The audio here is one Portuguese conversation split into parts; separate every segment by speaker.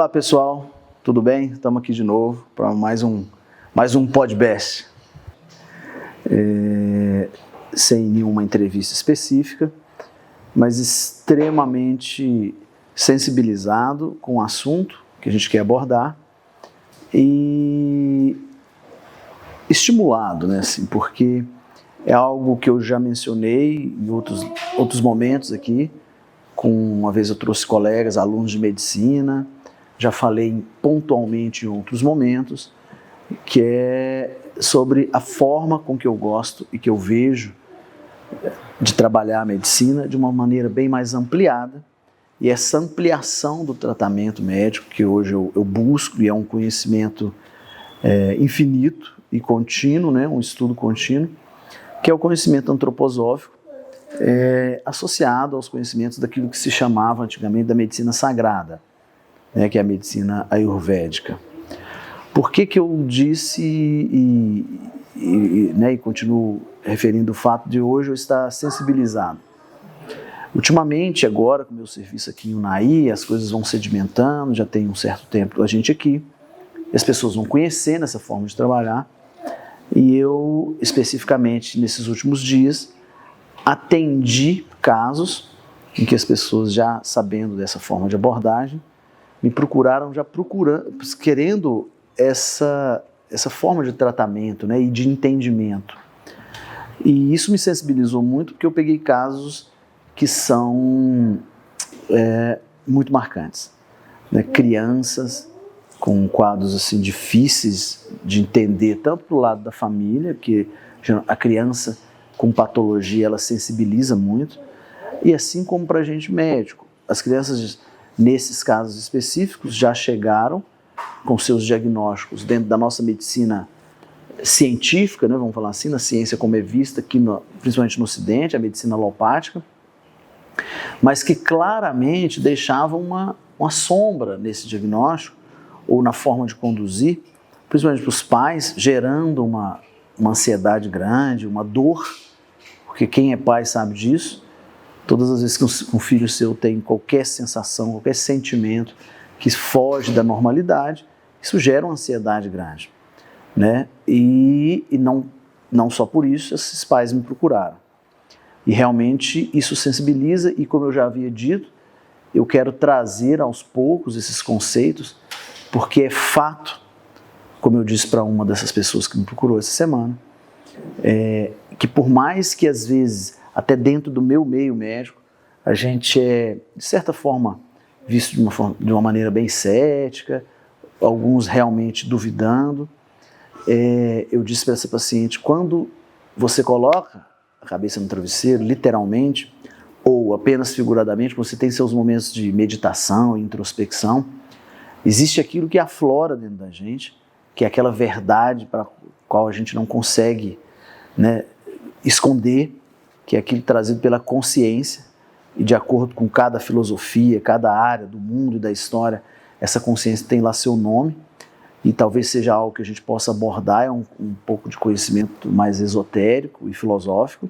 Speaker 1: Olá pessoal, tudo bem? Estamos aqui de novo para mais um podcast. Sem nenhuma entrevista específica, mas extremamente sensibilizado com o assunto que a gente quer abordar e estimulado, né, assim, porque é algo que eu já mencionei em outros momentos aqui. Uma vez eu trouxe colegas, alunos de medicina, já falei pontualmente em outros momentos, que é sobre a forma com que eu gosto e que eu vejo de trabalhar a medicina de uma maneira bem mais ampliada. E essa ampliação do tratamento médico, que hoje eu busco, e é um conhecimento infinito e contínuo, né, um estudo contínuo, que é o conhecimento antroposófico, associado aos conhecimentos daquilo que se chamava antigamente da medicina sagrada, né, que é a medicina ayurvédica. Por que eu disse e continuo referindo o fato de hoje eu estar sensibilizado? Ultimamente, agora, com o meu serviço aqui em Unai, as coisas vão sedimentando, já tem um certo tempo a gente aqui, as pessoas vão conhecendo essa forma de trabalhar, e eu, especificamente nesses últimos dias, atendi casos em que as pessoas, já sabendo dessa forma de abordagem, me procuraram, querendo essa forma de tratamento, né, e de entendimento. E isso me sensibilizou muito, porque eu peguei casos que são muito marcantes, né? Crianças com quadros assim, difíceis de entender, tanto do lado da família, que a criança com patologia ela sensibiliza muito, e assim como para a gente médico. As crianças, nesses casos específicos, já chegaram com seus diagnósticos dentro da nossa medicina científica, né, vamos falar assim, na ciência como é vista aqui, principalmente no Ocidente, a medicina alopática, mas que claramente deixavam uma sombra nesse diagnóstico, ou na forma de conduzir, principalmente para os pais, gerando uma ansiedade grande, uma dor, porque quem é pai sabe disso. Todas as vezes que um filho seu tem qualquer sensação, qualquer sentimento que foge da normalidade, isso gera uma ansiedade grande, né? E não só por isso, esses pais me procuraram. E realmente isso sensibiliza, e como eu já havia dito, eu quero trazer aos poucos esses conceitos, porque é fato, como eu disse para uma dessas pessoas que me procurou essa semana, que por mais que às vezes, até dentro do meu meio médico, a gente de certa forma, visto de uma maneira bem cética, alguns realmente duvidando, eu disse para essa paciente, quando você coloca a cabeça no travesseiro, literalmente, ou apenas figuradamente, você tem seus momentos de meditação e introspecção, existe aquilo que aflora dentro da gente, que é aquela verdade para a qual a gente não consegue, né, esconder, que é aquilo trazido pela consciência, e de acordo com cada filosofia, cada área do mundo e da história, essa consciência tem lá seu nome, e talvez seja algo que a gente possa abordar, um pouco de conhecimento mais esotérico e filosófico,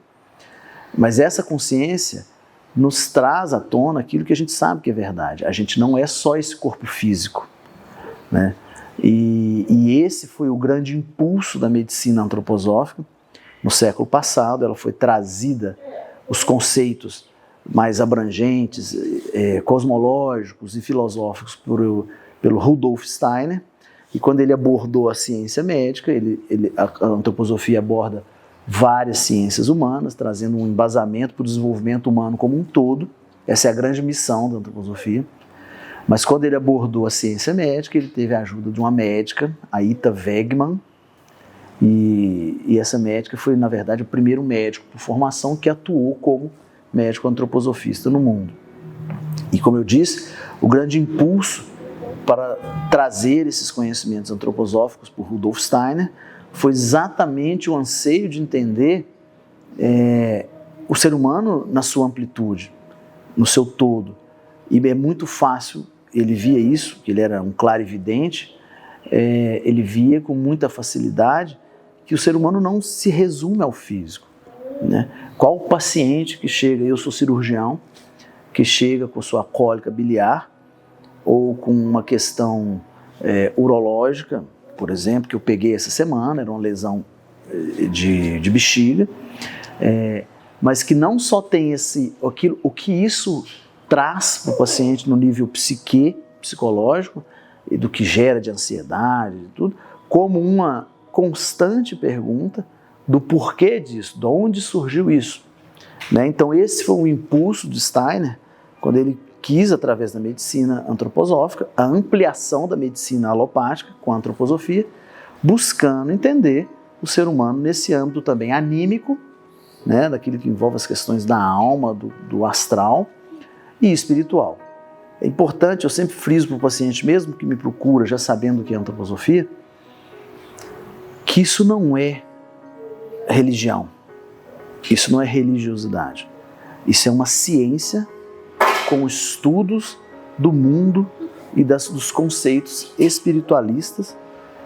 Speaker 1: mas essa consciência nos traz à tona aquilo que a gente sabe que é verdade. A gente não é só esse corpo físico, né? E esse foi o grande impulso da medicina antroposófica. No século passado, ela foi trazida, os conceitos mais abrangentes, cosmológicos e filosóficos pelo Rudolf Steiner, e quando ele abordou a ciência médica, a antroposofia aborda várias ciências humanas, trazendo um embasamento para o desenvolvimento humano como um todo. Essa é a grande missão da antroposofia. Mas quando ele abordou a ciência médica, ele teve a ajuda de uma médica, a Ita Wegman, e essa médica foi, na verdade, o primeiro médico por formação que atuou como médico antroposofista no mundo. E como eu disse, o grande impulso para trazer esses conhecimentos antroposóficos por Rudolf Steiner foi exatamente o anseio de entender o ser humano na sua amplitude, no seu todo. E é muito fácil, ele via isso, que ele era um clarividente, ele via com muita facilidade que o ser humano não se resume ao físico, né? Qual o paciente que chega, eu sou cirurgião, que chega com sua cólica biliar, ou com uma questão urológica, por exemplo, que eu peguei essa semana, era uma lesão de bexiga, mas que não só tem o que isso traz para o paciente no nível psicológico, e do que gera de ansiedade e tudo, como uma constante pergunta do porquê disso, de onde surgiu isso. Né? Então esse foi o impulso de Steiner, quando ele quis, através da medicina antroposófica, a ampliação da medicina alopática com a antroposofia, buscando entender o ser humano nesse âmbito também anímico, né? Daquilo que envolve as questões da alma, do astral e espiritual. É importante, eu sempre friso para o paciente, mesmo que me procura já sabendo o que é antroposofia, que isso não é religião, isso não é religiosidade, isso é uma ciência com estudos do mundo e dos conceitos espiritualistas,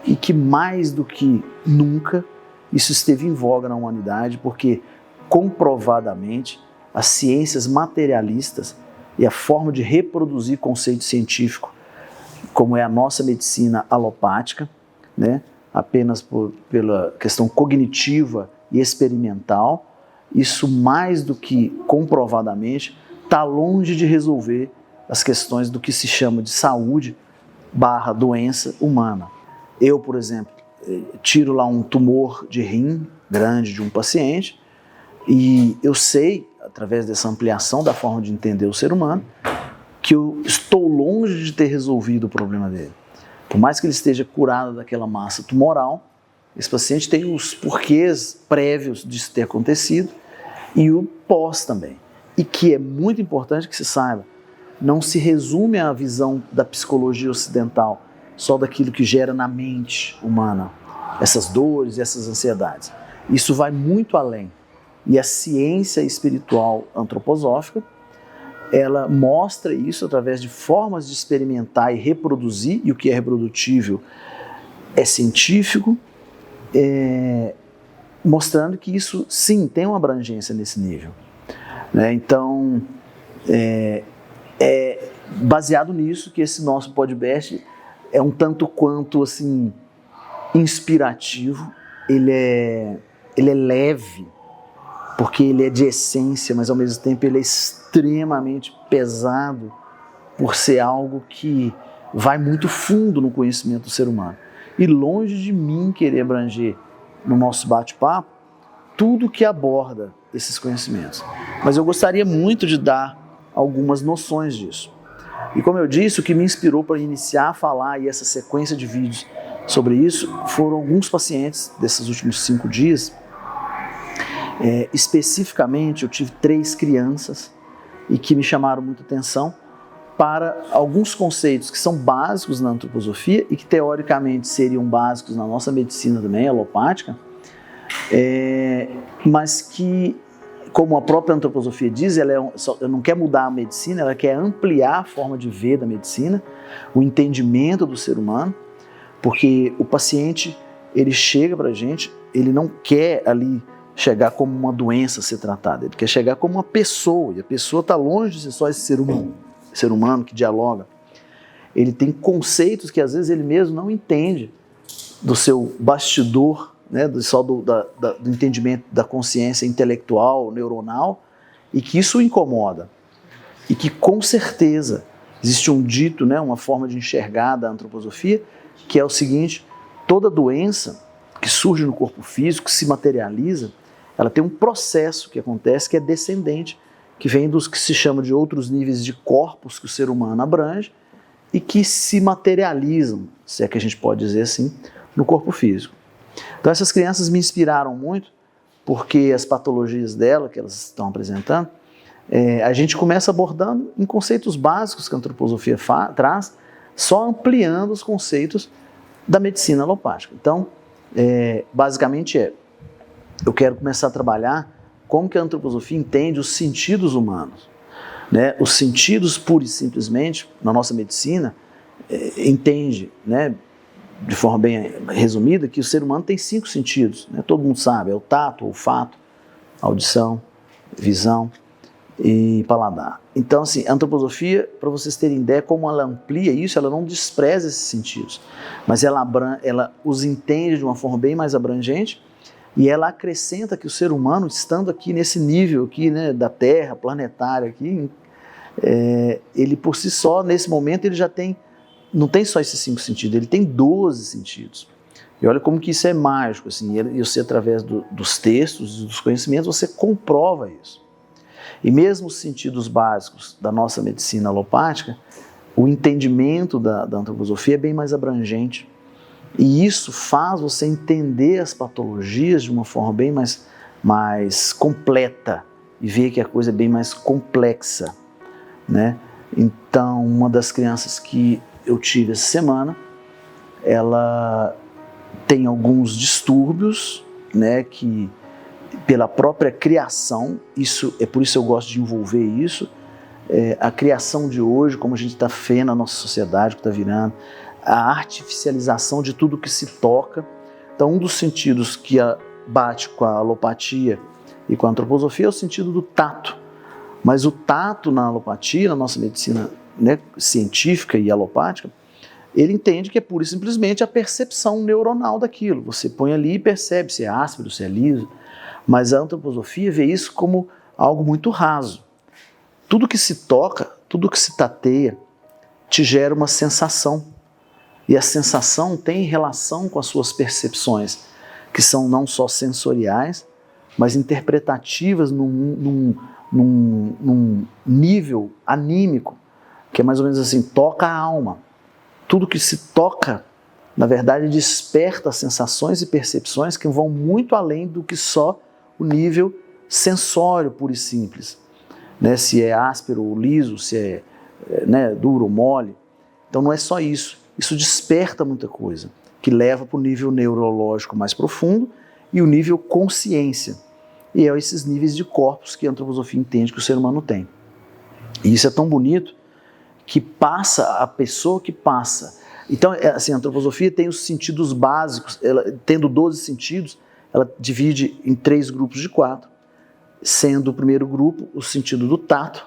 Speaker 1: e que mais do que nunca isso esteve em voga na humanidade, porque comprovadamente as ciências materialistas e a forma de reproduzir conceito científico, como é a nossa medicina alopática, né, apenas pela questão cognitiva e experimental, isso mais do que comprovadamente está longe de resolver as questões do que se chama de saúde / doença humana. Eu, por exemplo, tiro lá um tumor de rim grande de um paciente e eu sei, através dessa ampliação da forma de entender o ser humano, que eu estou longe de ter resolvido o problema dele. Por mais que ele esteja curado daquela massa tumoral, esse paciente tem os porquês prévios disso ter acontecido e o pós também. E que é muito importante que se saiba, não se resume à visão da psicologia ocidental, só daquilo que gera na mente humana, essas dores e essas ansiedades. Isso vai muito além. E a ciência espiritual antroposófica, ela mostra isso através de formas de experimentar e reproduzir, e o que é reprodutível é científico, mostrando que isso, sim, tem uma abrangência nesse nível. Então, é baseado nisso que esse nosso podcast é um tanto quanto assim, inspirativo, ele é leve, porque ele é de essência, mas ao mesmo tempo ele é extremamente pesado por ser algo que vai muito fundo no conhecimento do ser humano. E longe de mim querer abranger no nosso bate-papo tudo que aborda esses conhecimentos. Mas eu gostaria muito de dar algumas noções disso. E como eu disse, o que me inspirou para iniciar a falar e essa sequência de vídeos sobre isso foram alguns pacientes desses últimos 5 dias. Especificamente, eu tive 3 crianças e que me chamaram muita atenção para alguns conceitos que são básicos na antroposofia e que teoricamente seriam básicos na nossa medicina também, alopática, mas que, como a própria antroposofia diz, ela não quer mudar a medicina, ela quer ampliar a forma de ver da medicina, o entendimento do ser humano, porque o paciente, ele chega para a gente, ele não quer ali chegar como uma doença a ser tratada, ele quer chegar como uma pessoa, e a pessoa está longe de ser só esse ser humano que dialoga. Ele tem conceitos que às vezes ele mesmo não entende do seu bastidor, né, só do entendimento da consciência intelectual, neuronal, e que isso o incomoda. E que com certeza existe um dito, né, uma forma de enxergar da antroposofia, que é o seguinte: toda doença que surge no corpo físico, que se materializa, ela tem um processo que acontece que é descendente, que vem dos que se chama de outros níveis de corpos que o ser humano abrange e que se materializam, se é que a gente pode dizer assim, no corpo físico. Então essas crianças me inspiraram muito, porque as patologias dela, que elas estão apresentando, a gente começa abordando em conceitos básicos que a antroposofia traz, só ampliando os conceitos da medicina alopática. Então, basicamente eu quero começar a trabalhar como que a antroposofia entende os sentidos humanos. Né? Os sentidos, pura e simplesmente, na nossa medicina, entende, né, de forma bem resumida, que o ser humano tem 5 sentidos. Né? Todo mundo sabe, é o tato, o olfato, a audição, visão e paladar. Então, assim, a antroposofia, para vocês terem ideia como ela amplia isso, ela não despreza esses sentidos, mas ela os entende de uma forma bem mais abrangente, e ela acrescenta que o ser humano, estando aqui nesse nível aqui, né, da Terra, planetária aqui, ele por si só, nesse momento, ele já tem, não tem só esses 5 sentidos, ele tem 12 sentidos. E olha como que isso é mágico, assim, e você, através dos textos e dos conhecimentos, você comprova isso. E mesmo os sentidos básicos da nossa medicina alopática, o entendimento da antroposofia é bem mais abrangente. E isso faz você entender as patologias de uma forma bem mais completa e ver que a coisa é bem mais complexa, né? Então, uma das crianças que eu tive essa semana, ela tem alguns distúrbios, né, que pela própria criação, por isso eu gosto de envolver isso, a criação de hoje, como a gente está vendo na nossa sociedade, que está virando, a artificialização de tudo que se toca. Então, um dos sentidos que bate com a alopatia e com a antroposofia é o sentido do tato. Mas o tato na alopatia, na nossa medicina, né, científica e alopática, ele entende que é pura e simplesmente a percepção neuronal daquilo. Você põe ali e percebe se é áspero, se é liso. Mas a antroposofia vê isso como algo muito raso. Tudo que se toca, tudo que se tateia, te gera uma sensação. E a sensação tem relação com as suas percepções, que são não só sensoriais, mas interpretativas num nível anímico, que é mais ou menos assim, toca a alma. Tudo que se toca, na verdade, desperta sensações e percepções que vão muito além do que só o nível sensório puro e simples, né? Se é áspero ou liso, se é, né, duro ou mole. Então não é só isso. Isso desperta muita coisa, que leva para o nível neurológico mais profundo e o nível consciência. E é esses níveis de corpos que a antroposofia entende que o ser humano tem. E isso é tão bonito que passa a pessoa que passa. Então, assim, a antroposofia tem os sentidos básicos, tendo 12 sentidos, ela divide em 3 grupos de 4, sendo o primeiro grupo o sentido do tato,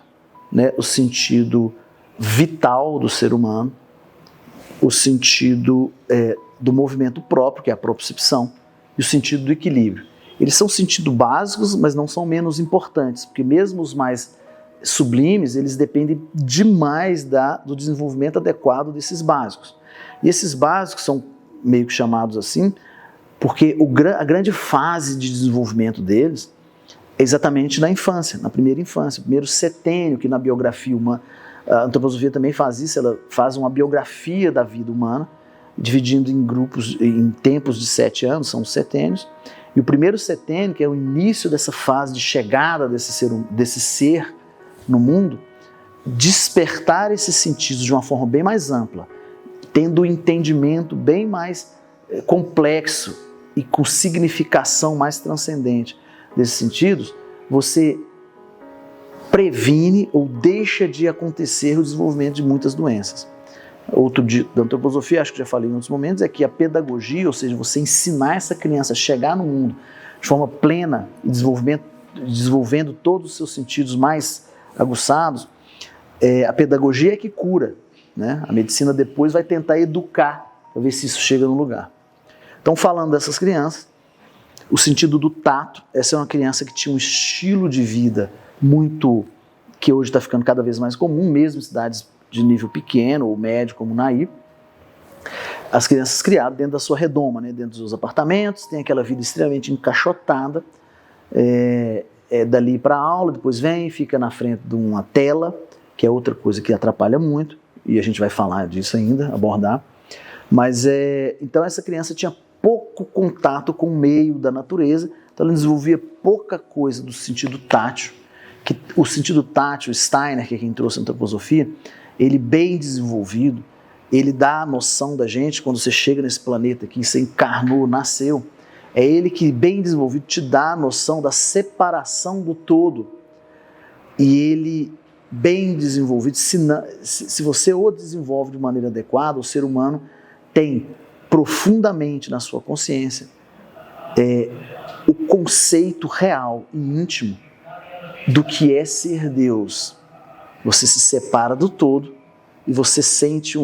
Speaker 1: né, o sentido vital do ser humano, o sentido do movimento próprio, que é a propriocepção, e o sentido do equilíbrio. Eles são sentidos básicos, mas não são menos importantes, porque mesmo os mais sublimes, eles dependem demais do desenvolvimento adequado desses básicos. E esses básicos são meio que chamados assim, porque a grande fase de desenvolvimento deles é exatamente na infância, na primeira infância, o primeiro setênio, que na biografia humana, a antroposofia também faz isso, ela faz uma biografia da vida humana, dividindo em grupos, em tempos de 7 anos, são os setênios, e o primeiro setênio, que é o início dessa fase de chegada desse ser no mundo, despertar esses sentidos de uma forma bem mais ampla, tendo um entendimento bem mais complexo e com significação mais transcendente desses sentidos, você previne ou deixa de acontecer o desenvolvimento de muitas doenças. Outro dito da antroposofia, acho que já falei em outros momentos, é que a pedagogia, ou seja, você ensinar essa criança a chegar no mundo de forma plena e desenvolvendo todos os seus sentidos mais aguçados, a pedagogia é que cura, né? A medicina depois vai tentar educar para ver se isso chega no lugar. Então, falando dessas crianças, o sentido do tato, essa é uma criança que tinha um estilo de vida que hoje está ficando cada vez mais comum, mesmo em cidades de nível pequeno ou médio, como Naí. As crianças criadas dentro da sua redoma, né, dentro dos apartamentos, tem aquela vida extremamente encaixotada, dali para a aula, depois vem, fica na frente de uma tela, que é outra coisa que atrapalha muito, e a gente vai falar disso ainda, abordar. Mas, então essa criança tinha pouco contato com o meio da natureza, então ela desenvolvia pouca coisa do sentido tátil, que o sentido tátil, Steiner, que é quem trouxe a antroposofia, ele bem desenvolvido, ele dá a noção da gente, quando você chega nesse planeta aqui, você encarnou, nasceu, é ele que, bem desenvolvido, te dá a noção da separação do todo. E ele, bem desenvolvido, se você o desenvolve de maneira adequada, o ser humano tem profundamente na sua consciência o conceito real e íntimo do que é ser Deus. Você se separa do todo e você sente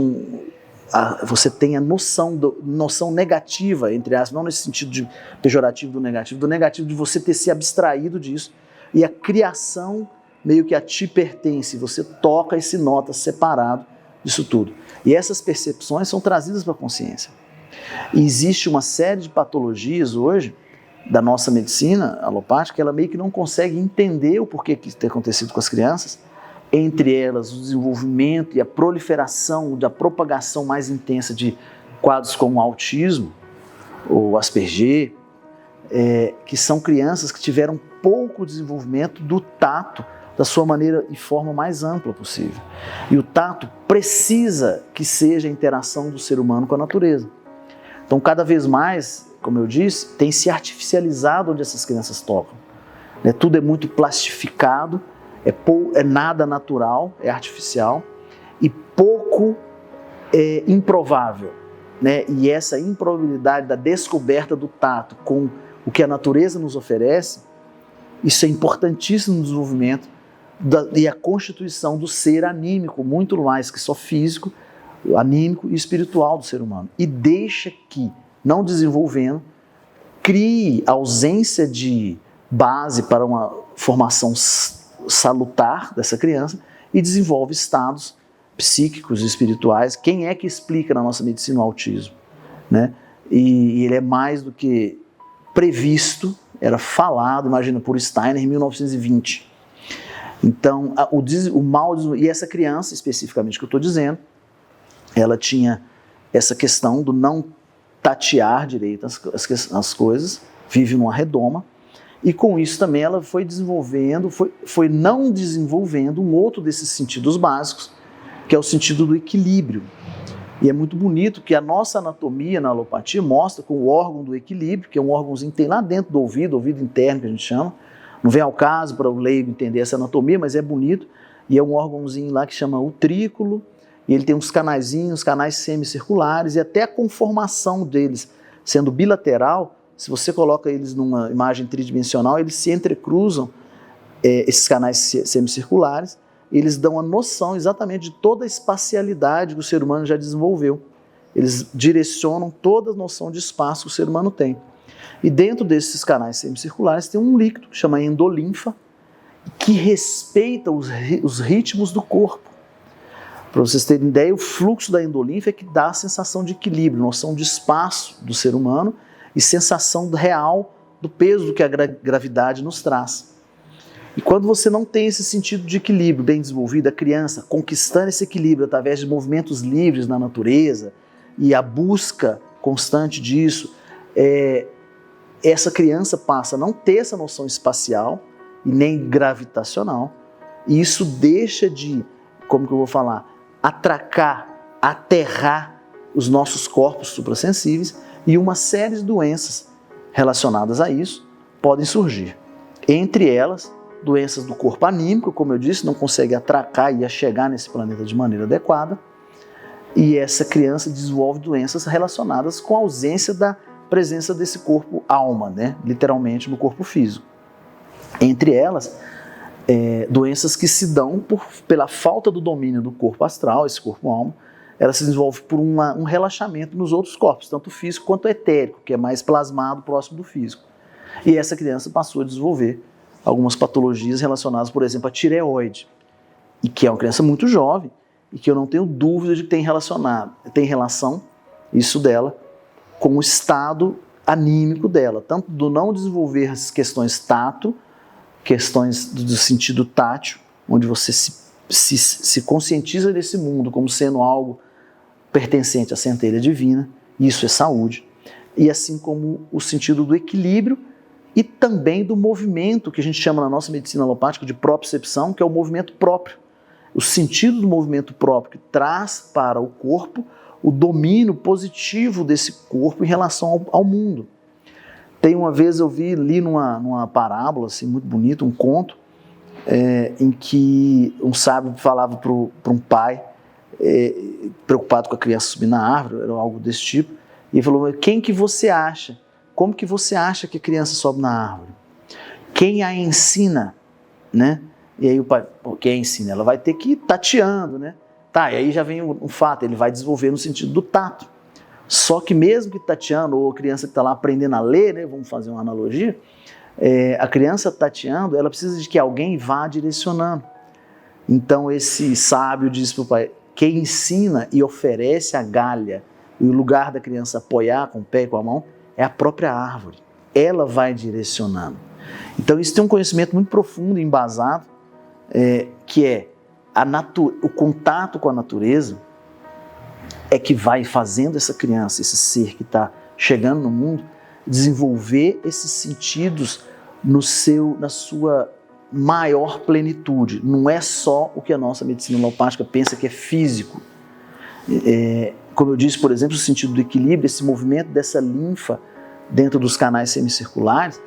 Speaker 1: você tem a noção negativa, entre aspas, não nesse sentido pejorativo do negativo de você ter se abstraído disso, e a criação meio que a ti pertence, você toca e se nota separado disso tudo. E essas percepções são trazidas para a consciência. E existe uma série de patologias hoje da nossa medicina alopática, ela meio que não consegue entender o porquê que isso tem acontecido com as crianças, entre elas o desenvolvimento e a proliferação da propagação mais intensa de quadros como autismo ou Asperger, que são crianças que tiveram pouco desenvolvimento do tato da sua maneira e forma mais ampla possível. E o tato precisa que seja a interação do ser humano com a natureza. Então, cada vez mais, como eu disse, tem se artificializado onde essas crianças tocam. Tudo é muito plastificado, é nada natural, é artificial e pouco improvável. E essa improbabilidade da descoberta do tato com o que a natureza nos oferece, isso é importantíssimo no desenvolvimento e a constituição do ser anímico, muito mais que só físico, anímico e espiritual do ser humano. E deixa que, não desenvolvendo, crie ausência de base para uma formação salutar dessa criança e desenvolve estados psíquicos e espirituais. Quem é que explica na nossa medicina o autismo? E ele é mais do que previsto, era falado, imagina, por Steiner em 1920. Então, o mal, e essa criança especificamente que eu estou dizendo, ela tinha essa questão do não tatear direito as coisas, vive numa redoma, e com isso também ela foi desenvolvendo, foi não desenvolvendo um outro desses sentidos básicos, que é o sentido do equilíbrio. E é muito bonito que a nossa anatomia na alopatia mostra com o órgão do equilíbrio, que é um órgãozinho que tem lá dentro do ouvido interno que a gente chama, não vem ao caso para o leigo entender essa anatomia, mas é bonito, e é um órgãozinho lá que chama utrículo, e ele tem uns canaizinhos, canais semicirculares, e até a conformação deles sendo bilateral, se você coloca eles numa imagem tridimensional, eles se entrecruzam, esses canais semicirculares, eles dão a noção exatamente de toda a espacialidade que o ser humano já desenvolveu. Eles direcionam toda a noção de espaço que o ser humano tem. E dentro desses canais semicirculares tem um líquido que chama endolinfa, que respeita os ritmos do corpo. Para vocês terem ideia, o fluxo da endolinfa é que dá a sensação de equilíbrio, noção de espaço do ser humano e sensação real do peso do que a gravidade nos traz. E quando você não tem esse sentido de equilíbrio bem desenvolvido, a criança conquistando esse equilíbrio através de movimentos livres na natureza e a busca constante disso, essa criança passa a não ter essa noção espacial e nem gravitacional, e isso deixa de, como que eu vou falar, aterrar os nossos corpos suprassensíveis, e uma série de doenças relacionadas a isso podem surgir. Entre elas, doenças do corpo anímico, como eu disse, não consegue atracar e chegar nesse planeta de maneira adequada, e essa criança desenvolve doenças relacionadas com a ausência da presença desse corpo alma, literalmente no corpo físico. Entre elas, doenças que se dão pela falta do domínio do corpo astral, esse corpo alma, ela se desenvolve por um relaxamento nos outros corpos, tanto físico quanto etérico, que é mais plasmado próximo do físico. E essa criança passou a desenvolver algumas patologias relacionadas, por exemplo, à tireoide, e que é uma criança muito jovem, e que eu não tenho dúvida de que tem relação, isso dela, com o estado anímico dela, tanto do não desenvolver as questões tato, questões do sentido tátil, onde você se conscientiza desse mundo como sendo algo pertencente à centelha divina, isso é saúde, e assim como o sentido do equilíbrio e também do movimento, que a gente chama na nossa medicina alopática de propriocepção, que é o movimento próprio. O sentido do movimento próprio que traz para o corpo o domínio positivo desse corpo em relação ao mundo. Tem uma vez li numa parábola assim, muito bonita, um conto, em que um sábio falava para um pai, preocupado com a criança subir na árvore, era algo desse tipo, e ele falou: quem que você acha? Como que você acha que a criança sobe na árvore? Quem a ensina? né? E aí o pai, quem ensina? Ela vai ter que ir tateando, né? Tá, e aí já vem um fato, ele vai desenvolver no sentido do tato. Só que mesmo que tateando, ou a criança que está lá aprendendo a ler, né? Vamos fazer uma analogia, a criança tateando, ela precisa de que alguém vá direcionando. Então esse sábio diz para o pai, quem ensina e oferece a galha, e o lugar da criança apoiar com o pé e com a mão, é a própria árvore. Ela vai direcionando. Então isso tem um conhecimento muito profundo e embasado, que é o contato com a natureza é que vai fazendo essa criança, esse ser que está chegando no mundo, desenvolver esses sentidos na sua maior plenitude. Não é só o que a nossa medicina alopática pensa que é físico. Como eu disse, por exemplo, o sentido do equilíbrio, esse movimento dessa linfa dentro dos canais semicirculares,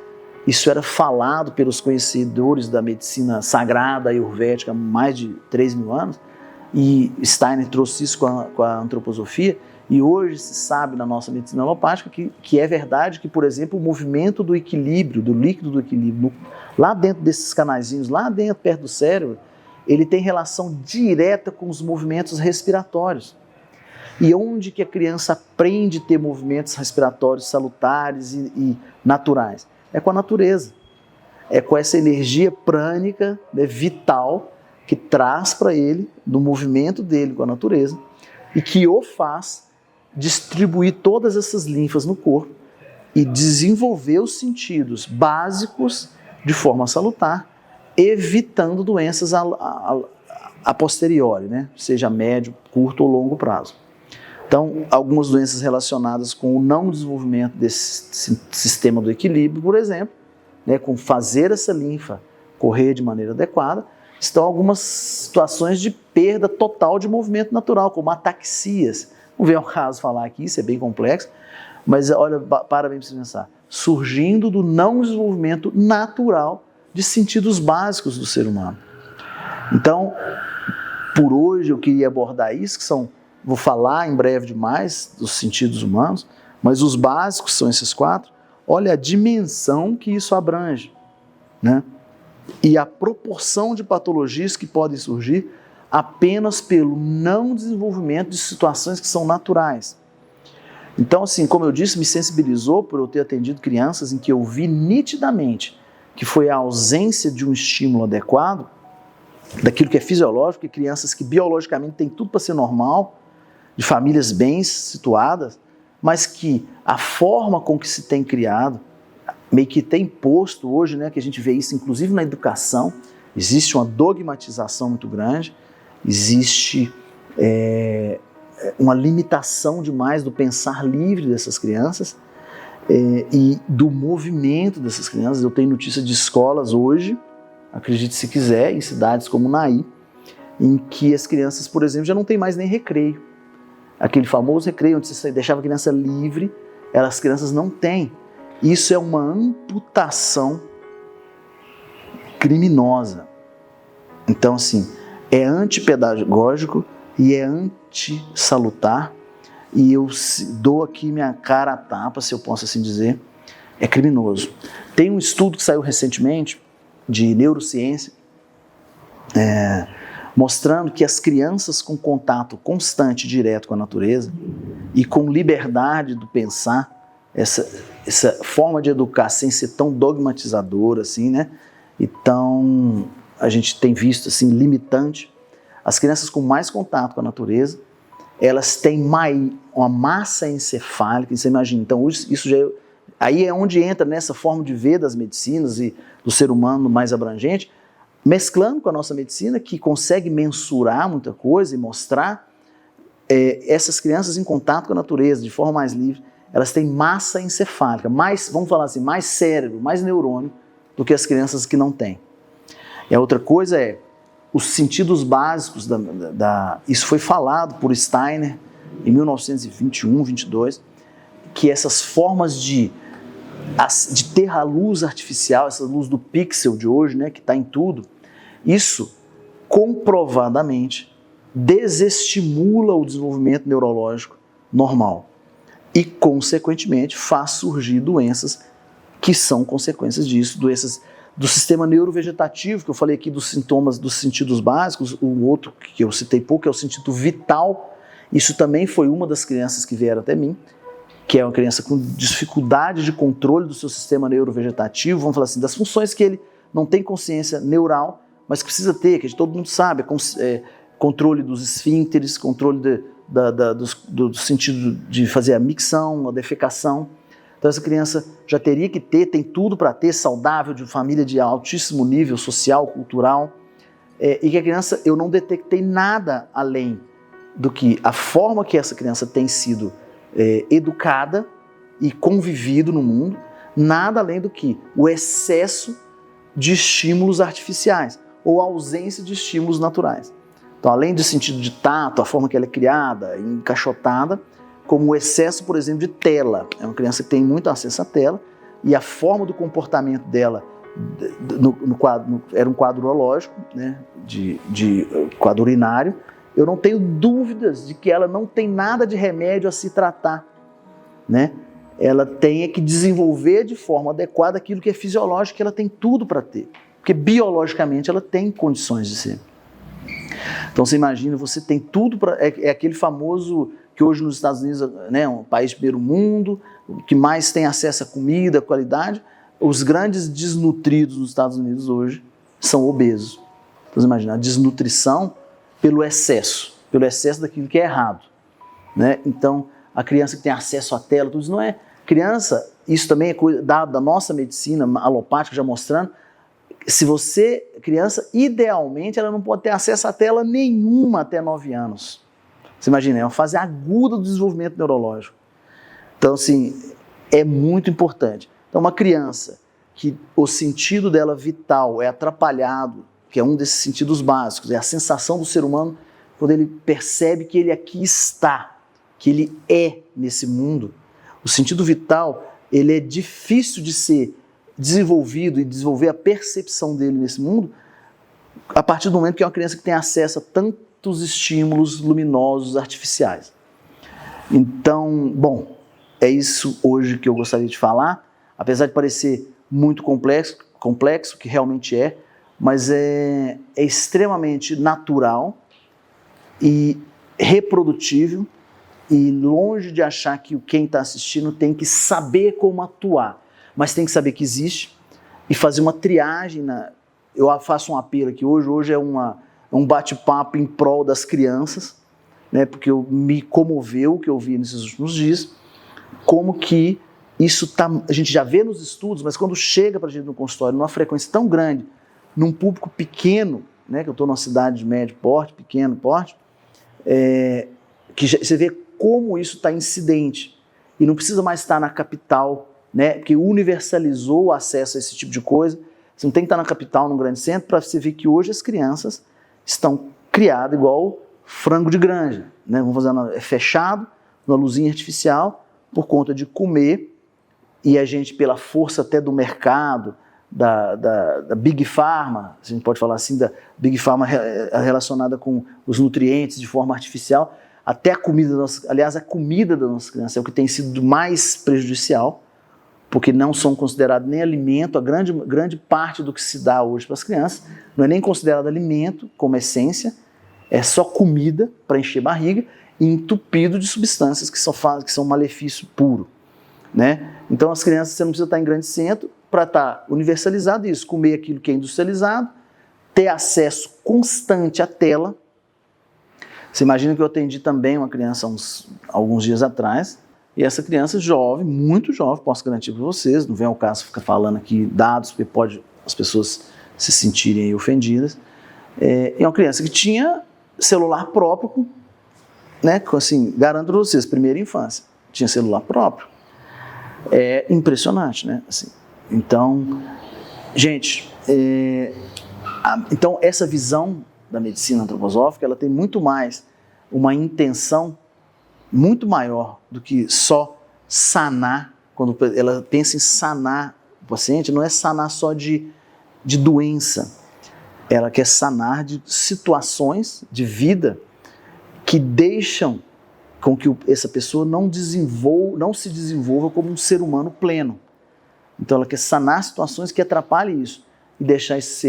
Speaker 1: isso era falado pelos conhecedores da medicina sagrada ayurvédica há mais de 3.000 anos, e Steiner trouxe isso com a antroposofia, e hoje se sabe na nossa medicina alopática que é verdade que, por exemplo, o movimento do equilíbrio, do líquido do equilíbrio, lá dentro desses canaizinhos, lá dentro, perto do cérebro, ele tem relação direta com os movimentos respiratórios. E onde que a criança aprende a ter movimentos respiratórios salutares e naturais? É com a natureza. É com essa energia prânica, né, vital, que traz para ele, do movimento dele com a natureza, e que o faz distribuir todas essas linfas no corpo e desenvolver os sentidos básicos de forma salutar, evitando doenças a posteriori, né? Seja a médio, curto ou longo prazo. Então, algumas doenças relacionadas com o não desenvolvimento desse sistema do equilíbrio, por exemplo, né, com fazer essa linfa correr de maneira adequada, estão algumas situações de perda total de movimento natural, como ataxias. Não vem ao caso falar aqui, isso é bem complexo, mas olha, para bem para você pensar, surgindo do não desenvolvimento natural de sentidos básicos do ser humano. Então, por hoje eu queria abordar isso, que são, vou falar em breve demais dos sentidos humanos, mas os básicos são esses 4. Olha a dimensão que isso abrange, né? E a proporção de patologias que podem surgir apenas pelo não desenvolvimento de situações que são naturais. Então, assim, como eu disse, me sensibilizou por eu ter atendido crianças em que eu vi nitidamente que foi a ausência de um estímulo adequado, daquilo que é fisiológico, e crianças que biologicamente têm tudo para ser normal, de famílias bem situadas, mas que a forma com que se tem criado, meio que tem posto hoje, né, que a gente vê isso inclusive na educação, existe uma dogmatização muito grande, existe uma limitação demais do pensar livre dessas crianças e do movimento dessas crianças. Eu tenho notícia de escolas hoje, acredite se quiser, em cidades como Naí, em que as crianças, por exemplo, já não tem mais nem recreio. Aquele famoso recreio onde você deixava a criança livre, as crianças não têm. Isso é uma amputação criminosa. Então, assim, é antipedagógico e é antissalutar, e eu dou aqui minha cara a tapa, se eu posso assim dizer, é criminoso. Tem um estudo que saiu recentemente, de neurociência, mostrando que as crianças com contato constante e direto com a natureza e com liberdade do pensar, essa forma de educar sem ser tão dogmatizadora assim, né? Então, a gente tem visto assim, limitante. As crianças com mais contato com a natureza, elas têm uma massa encefálica, você imagina, então isso já aí é onde entra nessa forma de ver das medicinas e do ser humano mais abrangente, mesclando com a nossa medicina, que consegue mensurar muita coisa e mostrar essas crianças em contato com a natureza, de forma mais livre, elas têm massa encefálica, mais, vamos falar assim, mais cérebro, mais neurônio do que as crianças que não têm. E a outra coisa é os sentidos básicos isso foi falado por Steiner em 1921, 22, que essas formas de ter a luz artificial, essa luz do pixel de hoje, né, que está em tudo, isso comprovadamente desestimula o desenvolvimento neurológico normal e, consequentemente, faz surgir doenças que são consequências disso, doenças do sistema neurovegetativo, que eu falei aqui dos sintomas, dos sentidos básicos, o outro que eu citei pouco é o sentido vital. Isso também foi uma das crianças que vieram até mim, que é uma criança com dificuldade de controle do seu sistema neurovegetativo, vamos falar assim, das funções que ele não tem consciência neural, mas que precisa ter, que todo mundo sabe, controle dos esfíncteres, controle do sentido de fazer a micção, a defecação. Então essa criança já teria que ter, tem tudo para ter, saudável, de família de altíssimo nível social, cultural, e que a criança, eu não detectei nada além do que a forma que essa criança tem sido educada e convivido no mundo, nada além do que o excesso de estímulos artificiais ou a ausência de estímulos naturais. Então, além do sentido de tato, a forma que ela é criada, encaixotada, como o excesso, por exemplo, de tela. É uma criança que tem muito acesso à tela e a forma do comportamento dela no quadro, era um quadro urológico, né, de quadro urinário. Eu não tenho dúvidas de que ela não tem nada de remédio a se tratar, né? Ela tem que desenvolver de forma adequada aquilo que é fisiológico, que ela tem tudo para ter, porque biologicamente ela tem condições de ser. Então você imagina, você tem tudo para... É aquele famoso que hoje nos Estados Unidos, né, um país de primeiro mundo, que mais tem acesso a comida, qualidade, os grandes desnutridos nos Estados Unidos hoje são obesos. Então você imagina, a desnutrição pelo excesso daquilo que é errado, né? Então a criança que tem acesso à tela, tudo isso não é... Criança, isso também é coisa da nossa medicina alopática, já mostrando, se você, criança, idealmente, ela não pode ter acesso a tela nenhuma até 9 anos. Você imagina, é uma fase aguda do desenvolvimento neurológico. Então, assim, é muito importante. Então, uma criança que o sentido dela vital é atrapalhado, que é um desses sentidos básicos, é a sensação do ser humano quando ele percebe que ele aqui está, que ele é nesse mundo. O sentido vital, ele é difícil de ser desenvolvido e desenvolver a percepção dele nesse mundo a partir do momento que é uma criança que tem acesso a tantos estímulos luminosos artificiais. Então, bom, é isso hoje que eu gostaria de falar, apesar de parecer muito complexo, que realmente é, mas é extremamente natural e reprodutível, e longe de achar que quem está assistindo tem que saber como atuar, mas tem que saber que existe e fazer uma triagem. Eu faço um apelo aqui hoje é um bate-papo em prol das crianças, né, porque me comoveu o que eu vi nesses últimos dias, como que isso a gente já vê nos estudos, mas quando chega para a gente no consultório, numa frequência tão grande, num público pequeno, né, que eu estou numa cidade de médio porte, pequeno porte, que você vê como isso está incidente, e não precisa mais estar na capital, né, porque universalizou o acesso a esse tipo de coisa. Você não tem que estar na capital, num grande centro, para você ver que hoje as crianças estão criadas igual frango de granja, né? Vamos fazer fechado, uma luzinha artificial, por conta de comer, e a gente, pela força até do mercado, da Big Pharma, a gente pode falar assim, da Big Pharma relacionada com os nutrientes de forma artificial, até a comida a comida da nossa criança é o que tem sido mais prejudicial, porque não são considerados nem alimento. A grande parte do que se dá hoje para as crianças não é nem considerado alimento como essência, é só comida para encher barriga e entupido de substâncias que são malefício puro, né? Então as crianças, você não precisa estar em grande centro para estar universalizado isso, comer aquilo que é industrializado, ter acesso constante à tela. Você imagina que eu atendi também uma criança alguns dias atrás, e essa criança jovem, muito jovem, posso garantir para vocês, não vem ao caso ficar falando aqui dados, porque pode as pessoas se sentirem aí ofendidas, é uma criança que tinha celular próprio, né, assim, garanto para vocês, primeira infância, tinha celular próprio. É impressionante, né? Assim, então, gente, então essa visão da medicina antroposófica, ela tem muito mais uma intenção muito maior do que só sanar. Quando ela pensa em sanar o paciente, não é sanar só de doença, ela quer sanar de situações de vida que deixam com que essa pessoa não se desenvolva como um ser humano pleno. Então ela quer sanar situações que atrapalhem isso. e deixar isso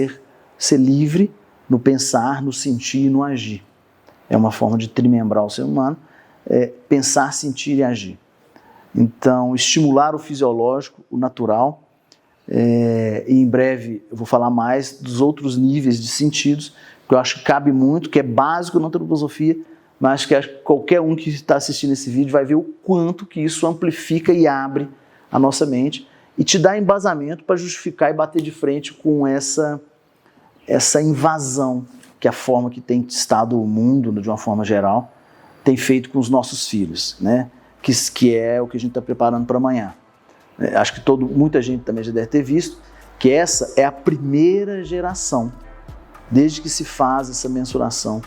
Speaker 1: ser livre no pensar, no sentir e no agir. É uma forma de trimembrar o ser humano, pensar, sentir e agir. Então, estimular o fisiológico, o natural, e em breve eu vou falar mais dos outros níveis de sentidos, que eu acho que cabe muito, que é básico na antroposofia, mas que acho que qualquer um que está assistindo esse vídeo vai ver o quanto que isso amplifica e abre a nossa mente e te dá embasamento para justificar e bater de frente com essa invasão que a forma que tem estado o mundo, de uma forma geral, tem feito com os nossos filhos, né? Que é o que a gente está preparando para amanhã. Acho que muita gente também já deve ter visto que essa é a primeira geração, desde que se faz essa mensuração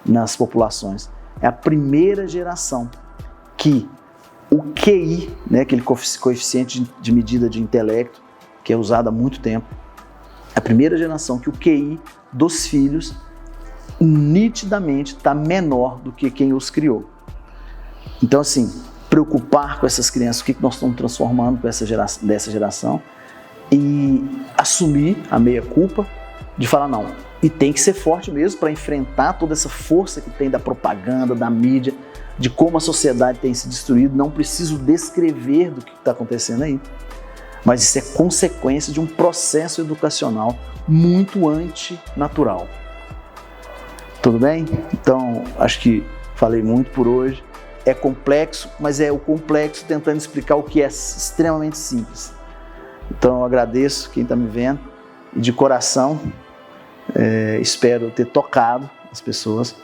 Speaker 1: nas populações, é a primeira geração que o QI, né, aquele coeficiente de medida de intelecto, que é usado há muito tempo, é a primeira geração que o QI dos filhos nitidamente está menor do que quem os criou. Então, assim, preocupar com essas crianças, o que nós estamos transformando com dessa geração, e assumir a meia-culpa de falar não. E tem que ser forte mesmo para enfrentar toda essa força que tem da propaganda, da mídia, de como a sociedade tem se destruído. Não preciso descrever do que está acontecendo aí, mas isso é consequência de um processo educacional muito antinatural. Tudo bem? Então, acho que falei muito por hoje. É complexo, mas é o complexo tentando explicar o que é extremamente simples. Então eu agradeço quem está me vendo e de coração espero ter tocado as pessoas,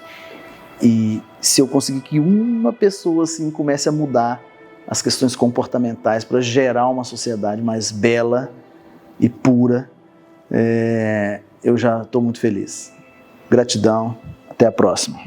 Speaker 1: e se eu conseguir que uma pessoa assim comece a mudar as questões comportamentais para gerar uma sociedade mais bela e pura, eu já estou muito feliz. Gratidão, até a próxima.